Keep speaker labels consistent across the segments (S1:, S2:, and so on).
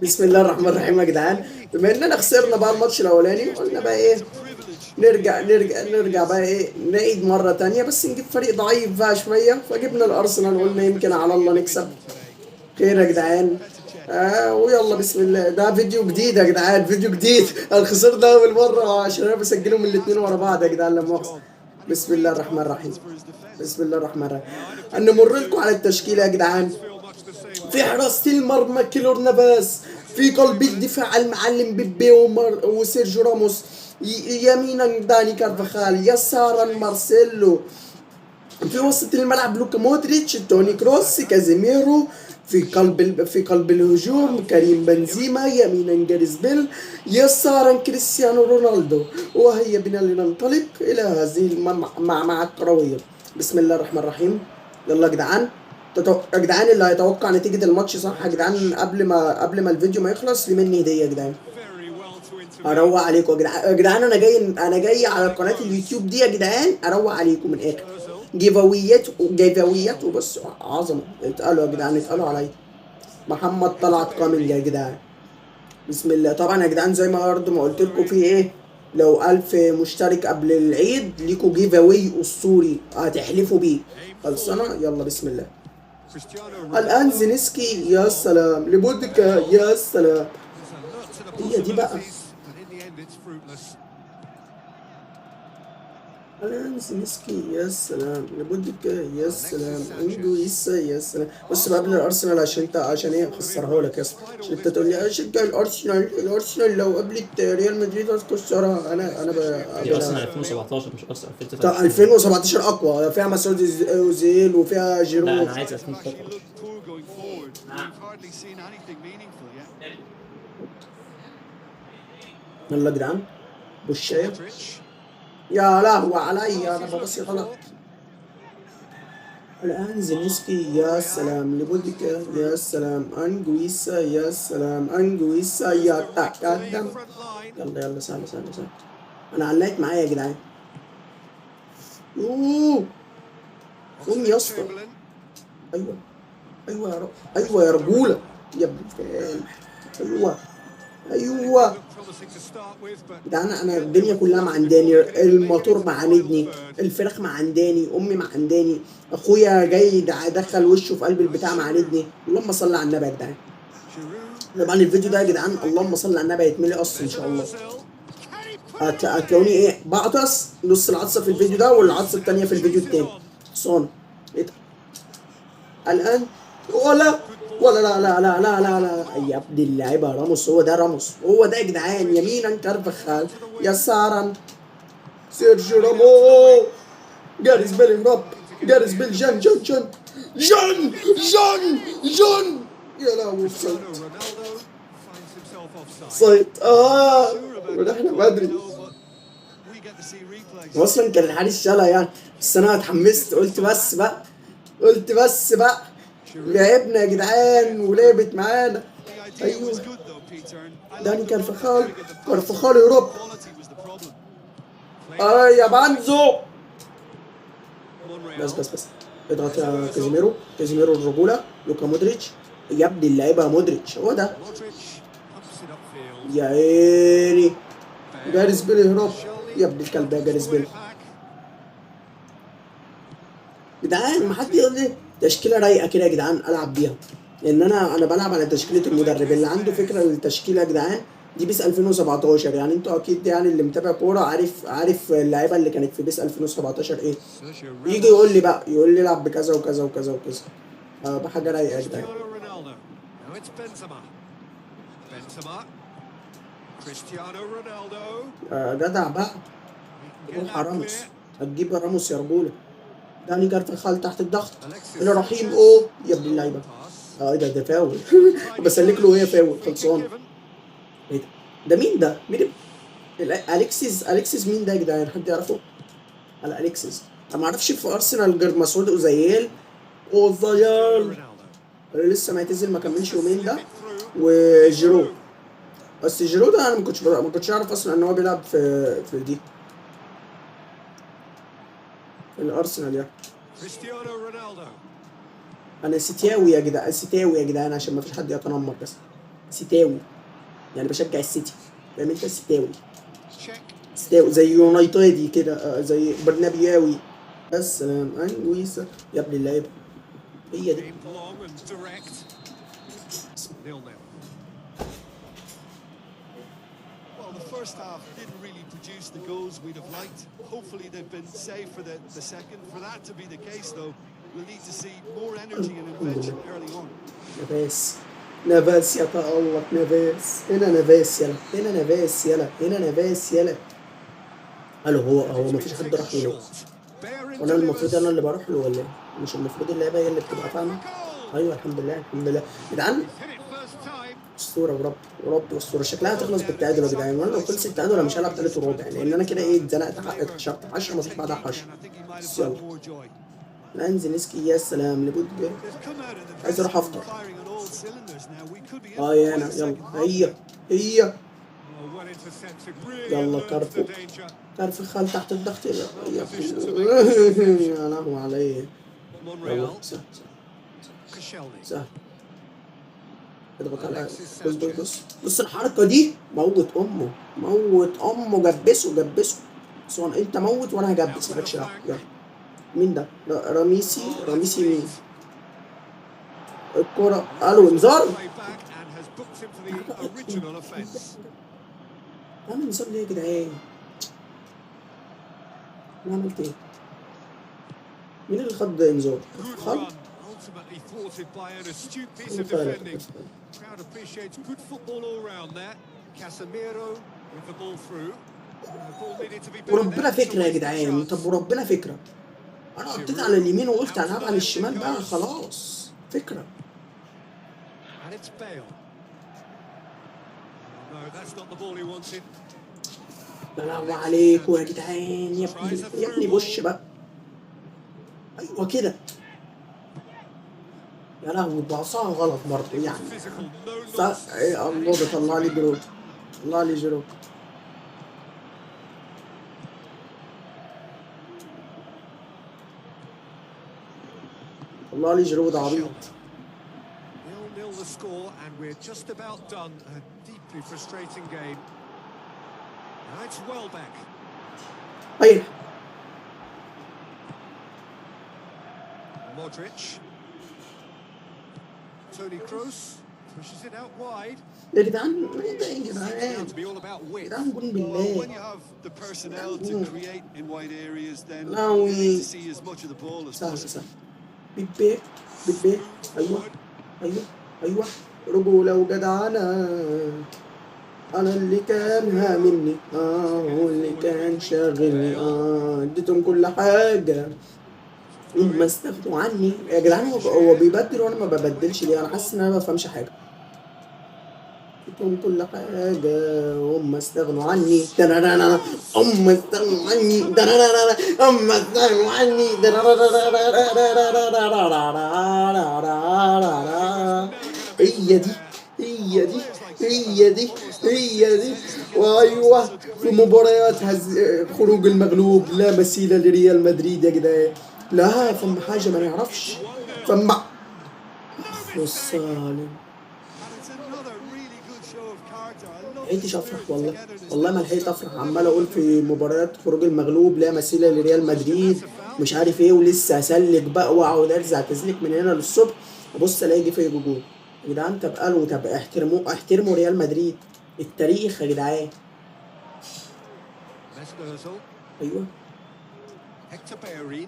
S1: بسم الله الرحمن الرحيم يا جدعان. بما اننا خسرنا بقى الماتش الاولاني، قلنا بقى ايه، نرجع بقى ايه، نعيد مرة تانية بس نجيب فريق ضعيف بقى شوية. فجبنا الارسنال، قلنا يمكن على الله نكسب. خير يا جدعان. ويلا بسم الله. ده فيديو جديد يا جدعان، فيديو جديد. انا خسرنا اول مرة عشان انا بسجلهم الاتنين ورا بعض يا جدعان، لا مؤاخذة. بسم الله الرحمن الرحيم. بسم الله الرحمن الرحيم. هنمر لكم على التشكيلة يا جدعان. في حراسة المرمى كيلور نافاس. في قلب الدفاع المعلم بيبي وسيرجيو راموس. يمينا داني كارفاخال، يسارا مارسيلو. في وسط الملعب لوكا مودريتش، توني كروس، كازيميرو. في قلب الهجوم كريم بنزيما، يمينا جاريث بيل، يسارا كريستيانو رونالدو. وهيا بنا لننطلق الى هذه المعمعة الكروية. بسم الله الرحمن الرحيم. يلا يا جدعان. يا جدعان اللي هيتوقع نتيجة الماتش صح يا جدعان قبل ما الفيديو ما يخلص، لي مني هدية يا جدعان. اروق عليكم يا جدعان. يا جدعان انا جاي على قناة اليوتيوب دي يا جدعان اروق عليكم من الاخر. جيفاويات وبص عظمة. اتقالوا يا جدعان، اتقالوا عليا. محمد طلعت كامل يا جدعان. بسم الله. طبعا يا جدعان زي ما برضه ما قلت لكم في ايه، لو 1000 مشترك قبل العيد ليكوا جيف اواي اسطوري هتحلفوا بيه. خلصنا. يلا بسم الله. الان زينسكي، يا سلام. لبودكا، يا سلام. هي دي بقى. الان زينسكي، يا سلام. لبودكا، يا سلام. عنده يسا، يا سلام. بص بقى قبل الارسنال عشان ايه اخسرها لك يا اسطى. عشان انت تقول لي اشجع الارسنال لو قابلت ريال مدريد هتكسرها. انا
S2: دي ارسنال 2017 مش ارسنال
S1: طب
S2: 2023.
S1: 2017 اقوى، فيها مسعود اوزيل وفيها
S2: لا
S1: جيرو.
S2: انا عايز 2013.
S1: يلا يا جدعان. بوشايه. يا لهوي عليا، انا ببصي غلط. الان زينسكي، يا سلام. لبوديكا، يا سلام. انجويسا، يا سلام. انجويسا يا تقدم. يلا سهله سهله سهله. انا علقت معايا يا جدعان. يوه. قوم يا اسطى. ايوه. ايوه يا رب. ايوه يا رجوله. يا ابن الكلب. ايوه. ده انا الدنيا كلها معنداني، الموتور معاندني، الفراخ معنداني، امي معنداني، اخويا جاي دخل وشه في قلب البتاع معاندني. اللهم صل على النبي يا جدعان. طبعا الفيديو ده يا جدعان اللهم صل على النبي هيتملي قص ان شاء الله. هتلاقوني ايه بعطس نص العطسه في الفيديو ده والعطسه التانيه في الفيديو التاني. صون. ايه ده؟ الان ولا لا يا ابن اللعيبه. راموس، هو ده راموس، هو ده يا جدعان. يمينا كارفخال، يسارا سيرجيو راموس. جاريث بيل هرب. جاريث بيل جن. يا لهوي صيت. احنا بدري. اصلا كان الحارس شالها يعني، بس انا اتحمست. قلت بس بقى لعبنا يا جدعان ولعبت معانا. ايوه. داني كارفخال يوروب. يا بانزو. بس اضغط يا كازيميرو الرجوله. لوكا مودريتش. يا ابن اللعيبه مودريتش هو ده. يا عيني. جاريث بيل يهرب. يا ابن الكلب يا جاريث بيل. جدعان ما حد يقول لي تشكيله رايقه كده يا جدعان العب بيها، لان انا بلعب على تشكيله المدرب. اللي عنده فكره للتشكيله يا جدعان دي بيس 2017 يعني. انتوا اكيد يعني اللي متابع كوره عارف اللعيبه اللي كانت في بيس 2017 ايه. يجي يقول لي العب بكذا وكذا وكذا وكذا. بحاجه رايقه يا جدعان. جدع بقى. روح على راموس. هتجيب راموس يا رجوله. داني كارفخال تحت الضغط. الرحيم. يا ابن اللعيبه. ايه ده فاول. بسلك له وهي فاول خلصان. ايه ده مين ده؟ مين اليكسيس مين ده يا جدعان؟ حد يعرفه؟ على اليكسيس. انا ما اعرفش في ارسنال غير مسعود اوزيل. لسه معتزل ما كملش يومين ده. وجيرو. بس جيرو ده انا ما كنتش اعرف اصلا ان هو بيلعب في دي في الارسنال يعني. انا ستاوي يا جدعان عشان ما فيش حد يتنمر بس. ستاوي، يعني بشجع السيتي، فاهم انت؟ ستاوي
S3: Check.
S1: ستاوي زي يونايتدي كده، زي برنابياوي. بس انجويسا يا ابن اللعيبه، هي دي.
S3: Aimed long and direct. 0-0.
S4: Well, the first half didn't really produce the goals we'd have liked. Hopefully they've been saved for the second. For that to be the case, though, we'll need to see more energy and invention early on.
S1: نافاس نافاس يا تألق نافاس، هنا نافاس يلا، هنا نافاس يلا، هنا نافاس يلا. الو، هو
S4: It's
S1: مفيش
S4: been
S1: حد راح
S4: taken
S1: له؟
S4: short. Bellerin
S1: وانا المفروض انا
S4: delivers.
S1: اللي بروح له ولا ايه؟ مش المفروض اللعيبه هي اللي بتبقى فاهمه؟ ايوه الحمد لله الحمد لله يا جدعان.
S3: He's hit it first time.
S1: اسطوره ورب ورب اسطوره. شكلها هتخلص بالتعادل يا جدعان، وانا لو خلصت التعادل انا مش هلعب تالت وربع، لان انا كده ايه اتزنقت، اتحشرت 10 مفيش بعدها حشر.
S4: I think he might have
S1: بس يلا
S4: felt more joy.
S1: نانزينسكي يا سلام لبود.
S4: They've come out of the
S1: عايز اروح
S4: dressing
S1: افطر.
S4: room firing on all cylinders now. We could be in
S1: اه يا
S4: for
S1: انا
S4: quite a
S1: يلا
S4: second half.
S1: هي
S3: Oh, well intercepted. Really
S1: يلا
S3: alerts the
S1: كارفو
S3: danger.
S1: كارفو خال تحت الضغط يا لهوي عليا. يلا
S3: Monreal.
S1: سهل
S3: Koscielny.
S1: سهل. اضغط على بص بص بص بص الحركة دي، موت أمه موت أمه، جبسه جبسه. سواء أنت موت وأنا هجبس مالكش دعوة. يلا مين ده؟ رميسي
S3: Oh, that's
S1: رميسي مين؟
S3: late.
S1: الكرة ألو إنذار؟
S3: Play back and has booked him for the original offence.
S1: أنا إنذار ليه يا جدعان؟ أنا عملت إيه؟ مين اللي خد إنذار؟
S3: Good
S1: خد؟
S3: run. Ultimately thwarted by an astute piece of
S1: فعلا.
S3: defending. Crowd appreciates good football all round there. Casemiro with the ball through. The ball needed to be better
S1: وربنا
S3: there. It's a
S1: فكرة يا
S3: wasted
S1: جدعان،
S3: chance.
S1: طب وربنا فكرة. أنا حطيت على اليمين وقلت هلعب على الشمال بقى خلاص. فكرة.
S3: And it's Bale. No, that's not the ball he wanted.
S1: يا لهوي عليكوا يا جدعان، يا ابني يا ابني بوش بقى. ايوه كده. يا لهوي بعصاها غلط برضه يعني.
S3: Physical, no nonsense.
S1: الله ده طلع لي جرو، طلع لي جرو. طلع لي جرو ده عبيط.
S3: 0-0 the score, and we're just about done. A deeply frustrating game. Now it's Welbeck.
S1: طيب
S3: Modric. Toni Kroos pushes it out wide.
S1: يا جدعان ايه ده يا
S3: Now
S1: جدعان؟
S3: to be all about
S1: يا
S3: width.
S1: جدعان جون
S4: Well,
S1: بالله.
S4: when you have the personnel to create in wide areas, then
S1: No,
S4: you
S1: we-
S4: need to see as much of the ball as
S1: سهل
S4: possible.
S1: سهل. بيبي بيبي ايوه ايوه ايوه رجولة وجدعنة. انا اللي كان هامني هو اللي كان شاغلني اديتهم كل حاجة هم استغنوا عني. يا جدعان هو بيبدل وانا ما ببدلش ليه؟ انا حاسس ان انا ما بفهمش حاجة. اديتهم كل حاجة هم استغنوا عني دنانانا. هم استغنوا عني دنانانا. هم استغنوا عني هي دي هي دي هي دي هي دي. وايوه في مباريات خروج المغلوب لا مثيل لريال مدريد يا جدعان. لا فما حاجة ما نعرفش فما والسالم.
S4: And it's another really good show of character. I love
S1: لحقتش
S4: the
S1: افرح
S4: spirit
S1: والله،
S4: togetherness
S1: والله ما
S4: that
S1: لحقت
S4: was
S1: افرح.
S4: shown.
S1: عمال اقول في مباريات خروج المغلوب لا مثيل لريال مدريد مش عارف ايه، ولسه اسلك بقى واقعد ارزع تسليك من هنا للصبح، ابص الاقي جه في جول. يا جدعان طب قالوا طب احترموا ريال مدريد، التاريخ يا جدعان.
S3: Mesut Ozil.
S1: ايوه
S3: Hector Bellerin.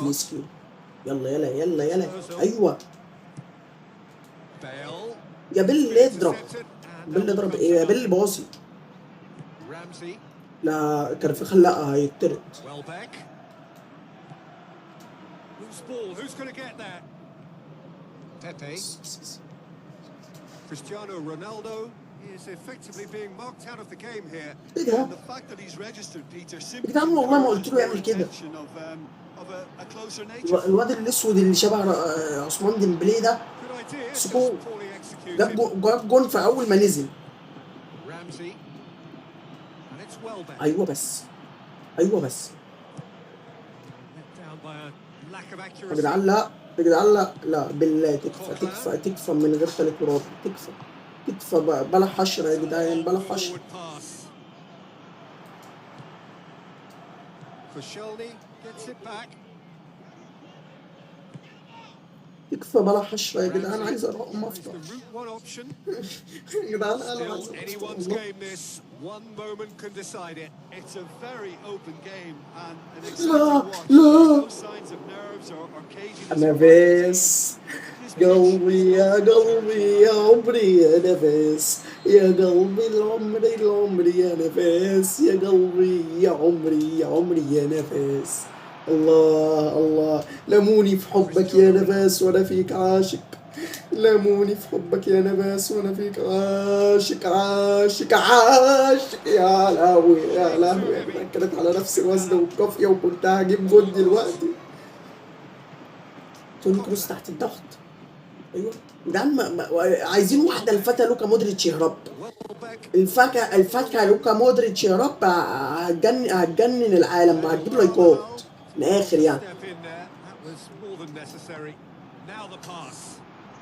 S1: نسيو. يلا يلا يلا يلا ايوه
S3: Bale.
S1: يا بيل اضرب.
S3: Intercepted. And
S1: بيل
S3: that
S1: اضرب
S3: comes
S1: ايه يا
S3: out.
S1: بيل باصي.
S3: Ramsey.
S1: لا كارفخال لا هيطرد.
S3: Welbeck. Loose ball. Who's going to get that? Pepe. Cristiano Ronaldo.
S4: He is effectively being marked out of the game here.
S1: ايه ده؟
S4: And the fact that he's registered, Peter, simply
S1: جدعان والله ما قلت له
S4: encourages
S1: يعمل
S4: more
S1: كده.
S4: attention of a closer nature.
S1: الواد الاسود اللي شبه عثمان ديمبلي ده
S3: Good idea. Just
S1: سكو
S3: poorly
S1: جاب
S3: executed.
S1: جاب جون في اول ما نزل.
S3: Ramsey. And it's Welbeck.
S1: ايوه بس ايوه بس
S3: Let down by a lack of
S1: يا
S3: accuracy.
S1: جدعان لا يا جدعان لا لا بالله تكفى تكفى تكفى من غير تالت ورابع، تكفى تكفى بقى، بلا حشرة يا جدعان بلا حشرة.
S3: Forward pass. Koscielny gets it back.
S1: تكفى بلا حشرة يا جدعان، عايز اروح
S3: Is
S1: افطر.
S3: the route one option?
S1: يا جدعان انا عايز
S3: Still
S1: أفطر
S3: anyone's
S1: والله.
S3: game this. One moment can decide it.
S4: It's a very open game and an
S1: لا
S4: exciting watch.
S1: لا
S4: No signs of nerves or caging.
S1: انا بس قلبي يا قلبي يا عمري يا نفس، يا قلبي العمري العمري يا نفس، يا قلبي يا عمري يا عمري يا نفس. الله الله لموني في حبك يا نفس وانا فيك عاشق، لموني في حبك يا نفس وانا فيك عاشق عاشق عاشق. يا لهوي يا لهوي، أنا كانت على نفس الوزن والقافية وكنت هجيب جول دلوقتي. توني كروس تحت الضغط. ايوه ده عايزين واحده الفتى لوكا مودريتش يهرب. الفاكهه لوكا مودريتش يهرب هتجنن العالم، هتجيب لايكات من الاخر يعني.
S3: Step in there. That was more than necessary. Now the pass.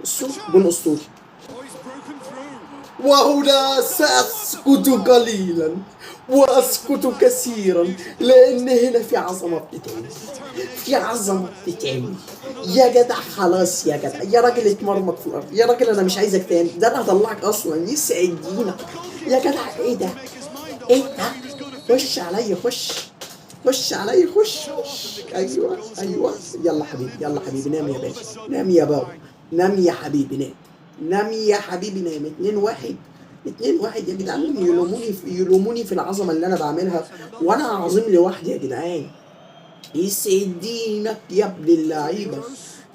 S1: بصوا جون اسطوري.
S3: Oh, he's broken through.
S1: وهنا سأسكت قليلا وأسكت كثيرا، لأن هنا في عظمة بتتعمل، في عظمة بتتعمل. يا جدع خلاص يا جدع، يا راجل اتمرمط في الأرض، يا راجل أنا مش عايزك تاني، ده أنا هطلعك أصلا يسعد دينك. يا جدع إيه ده؟ إيه ده؟ خش عليا خش، خش عليا خش. أيوه أيوه يلا حبيبي يلا حبيبي نام يا باشا، نام يا بابا، نام يا حبيبي نام، نام يا حبيبي نام. 2-1 2-1 يا جدعان، يلوموني في العظمه اللي انا بعملها وانا عظيم لوحدي يا جدعان. يسعد دينك يا ابن اللعيبه،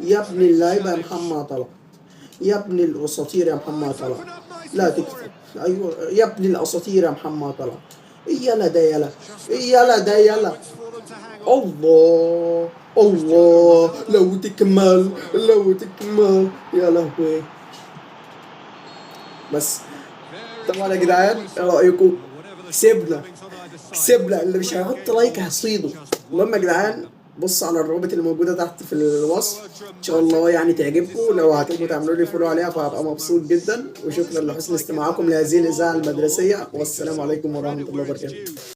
S1: يا ابن اللعيبه يا محمد طلع، يا ابن الاساطير يا محمد طلع. لا تكفى ايوه يا ابن الاساطير يا محمد طلع. يلا ده يلا يلا ده يلا. الله الله لو تكمل لو تكمل يا لهوي. بس طبعا يا جدعان ايه رايكم؟ كسبنا كسبنا، اللي مش هيحط لايك هصيده. المهم يا جدعان بصوا على الروابط اللي موجوده تحت في الوصف، ان شاء الله يعني تعجبكم. لو هتبقوا تعملوا لي فولو عليها فهبقى مبسوط جدا. وشكرا لحسن استماعكم لهذه الاذاعه المدرسيه، والسلام عليكم ورحمه الله وبركاته.